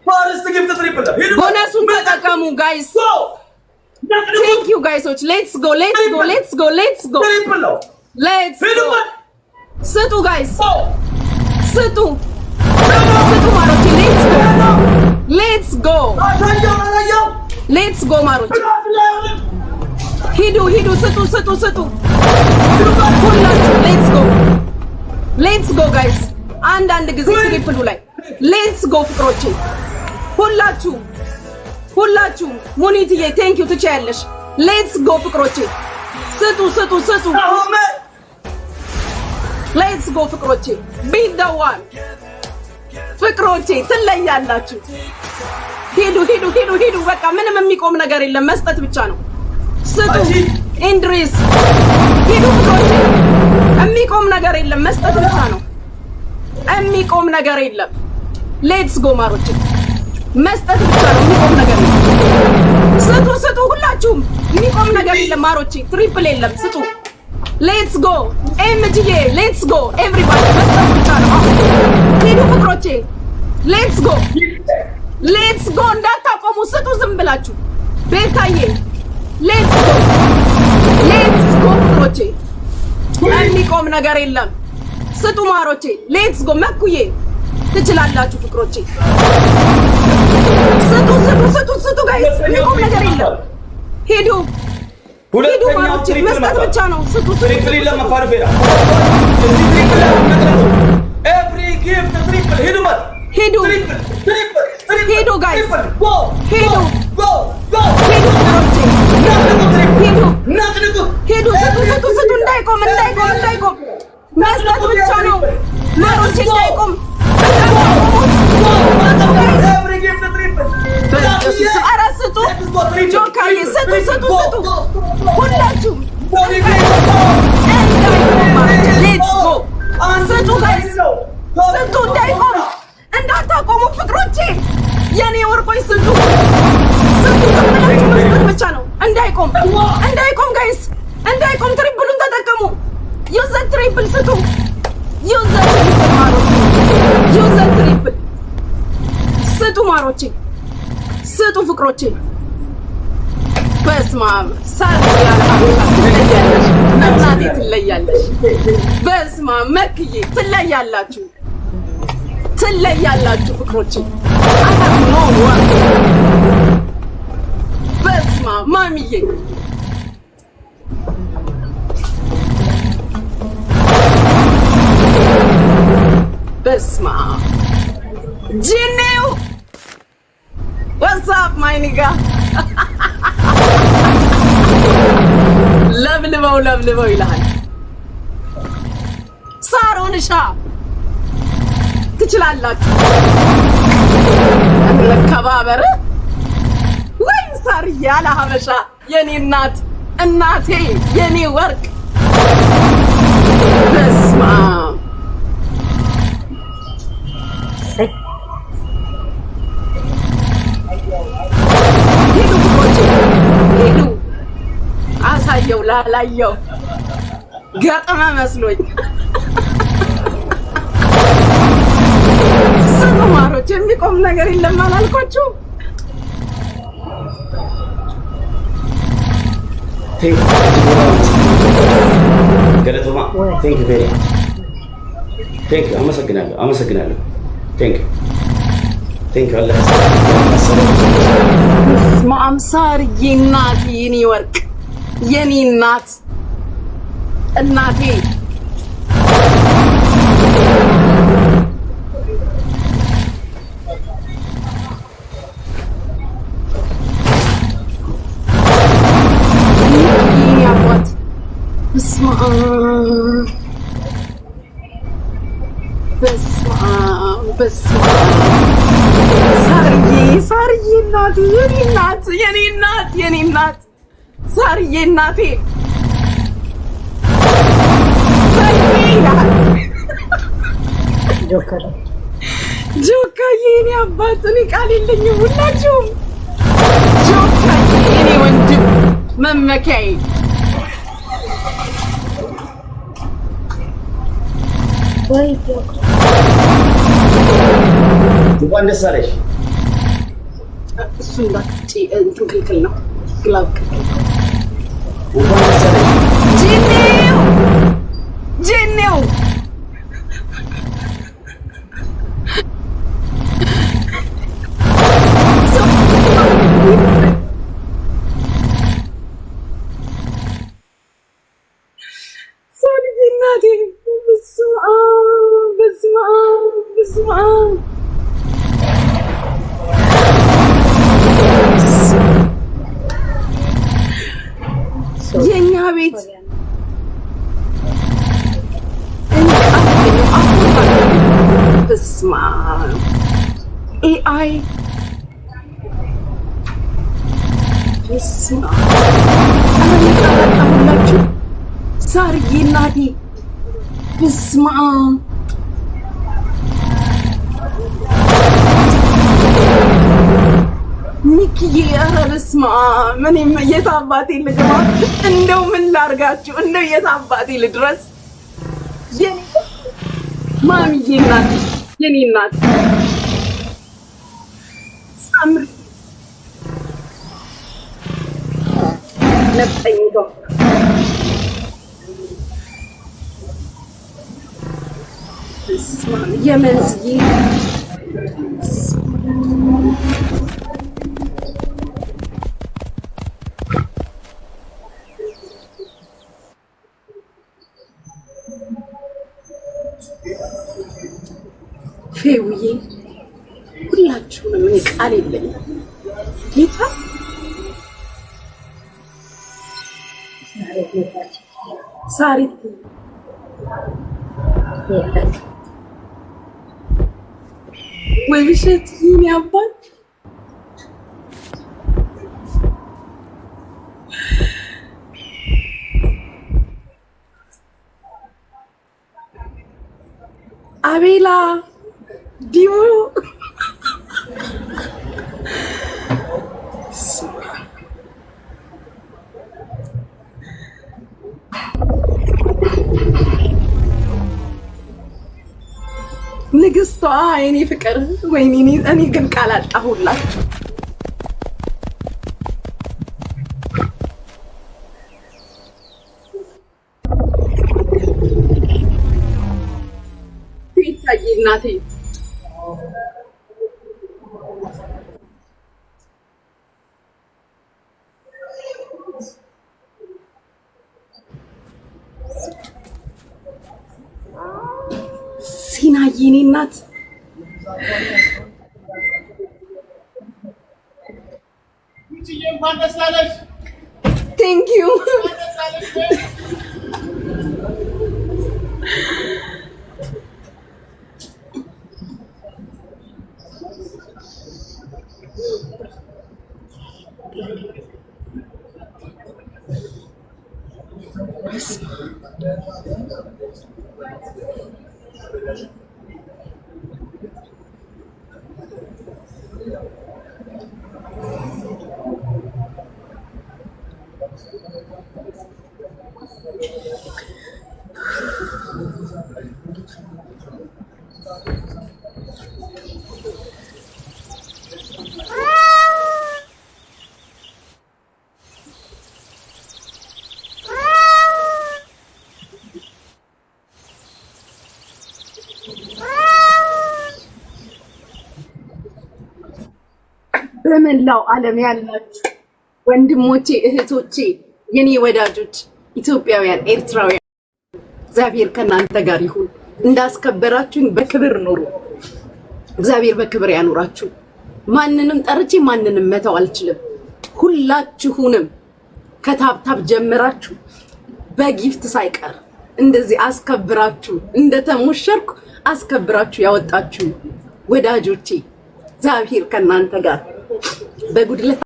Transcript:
First gift the triple. ቦነሱን ተጠቀሙ ጋይስ Thank you guys. Let's go. ስጡ ጋይስ ስጡ ማሮቼ Let's go ማሮቼ ሂዱ ስጡ ሁላችሁ Let's go guys አንድ ጊዜ ትሪፕሉ ላይ Let's go ፍቅሮቼ ሁላችሁ ሙኒትዬ ቴንክ ዩ ትቻለሽ Let's go ፍቅሮቼ ስጡ Let's go ፍቅሮቼ beat the one ፍቅሮቼ ትለያላችሁ ሂዱ በቃ ምንም የሚቆም ነገር የለም መስጠት ብቻ ነው ስጡ ኢንድሪስ ሂዱ ፍቅሮቼ የሚቆም ነገር የለም መስጠት ብቻ ነው የሚቆም ነገር የለም Let's go ማሮቼ መስጠት ብቻ ነው የሚቆም ነገር የለም ስጡ ሁላችሁም የሚቆም ነገር የለም ማሮቼ ትሪፕል የለም ስጡ Let's go ኤምጂዬ Let's go everybody መስጠት ብቻ ነው ሂዱ ፍቅሮቼ Let's go እንዳታቆሙ ስጡ ዝም ብላችሁ ቤታዬ Let's go ፍቅሮቼ የሚቆም ነገር የለም ስጡ ማሮቼ Let's go መኩዬ ትችላላችሁ ፍቅሮቼ ስጡ ጋይስ የሚቆም ነገር የለም ሂዱ ማሮቼ መስጠት ብቻ ነው ስጡ ትሪፕል ለማፋረፈራ every gift triple ሂዱ ጋይስ ሂዱ ስጡ እንዳይቆም መስጠት ብቻ ነው ማሮቼ እንዳይቆም every gift triple ኧረ ስጡ ጆካዬ ስጡ ሁላችሁም Let's go ስጡ ጋይስ ስጡ እንዳይቆም እንዳታቆሙ ፍቅሮቼ የኔ ወርቆይ ስጡ መስጠት ብቻ ነው እንዳይቆም ጋይስ እንዳይቆም ትሪፕሉን ተጠቀሙ ዩዘ ትሪፕል ስጡ ዩዘ ትሪፕል ስጡ ማሮቼ ስጡ ፍቅሮቼ በስመ አብ እናቴ ትለያለሽ በስመ አብ መክዬ ትለያላችሁ ፍቅሮቼ በስመ አብ ማሚዬ በስመ አብ ጂኒው What's up my nigga ለብልበው ይላል ሳሮንሻ ትችላላችሁ ለከባበር ወይ ሳር ያለ ሀበሻ የኔ እናቴ የኔ ወርቅ በስመ አብ ሂዱ አሳየው ላላየው ገጠመ መስሎኝ ስጡ ማሮች የሚቆም ነገር የለም አላልኳችሁ ገለቶማ ቴንክ ዩ ቬሪ ቴንክ ዩ አመሰግናለሁ ቴንክ ዩ አላህ ማም ሳርዬ እናቴ የኔ ወርቅ የኔ እናቴ ያባት በስመ አብ ሳርዬ እናቴ የኔ እናት ሳርዬ እናቴ ጆካዬ የኔ አባት እኔ ቃል የለኝም ሁላችሁም ጆካዬ የኔ ወንድም መመኪያዬ እንኳን ደስ አለሽ እሱ እንዳትጪ እንትን ክልክል ነው። ግላብ ጂኒው የኛ ቤት በስመ አብ ኤአይ በስመ አብ ሳርዬ እናቴ በስመ አብ ሚኪዬ ኧረ በስመ አብ እኔም የት አባቴ ልግባ? እንደው ምን ላድርጋችሁ? እንደው የት አባቴ ልድረስ? የኔ ማሚዬ እናት የኔ እናት ሳምሪ ነጠኝ ነው የመንዝዬ ፌውዬ ሁላችሁንም እኔ ቃል የለኝም። ጌታ ሳሪት ወይ ብሸት ይሄን አባት አቤላ ዲሞ ንግስቷ የኔ ፍቅር ወይኔ እኔ ግን ቃል አጣሁላችሁ። ይታይ እናቴ ሲናዬ የኔ እናት ቴንክ ዩ በመላው ዓለም ያላችሁ ወንድሞቼ እህቶቼ የኔ ወዳጆች ኢትዮጵያውያን ኤርትራውያን እግዚአብሔር ከናንተ ጋር ይሁን። እንዳስከበራችሁኝ በክብር ኑሩ። እግዚአብሔር በክብር ያኑራችሁ። ማንንም ጠርቼ ማንንም መተው አልችልም። ሁላችሁንም ከታብታብ ጀምራችሁ በጊፍት ሳይቀር እንደዚህ አስከብራችሁ እንደተሞሸርኩ አስከብራችሁ ያወጣችሁ ወዳጆቼ እግዚአብሔር ከናንተ ጋር በጉድለት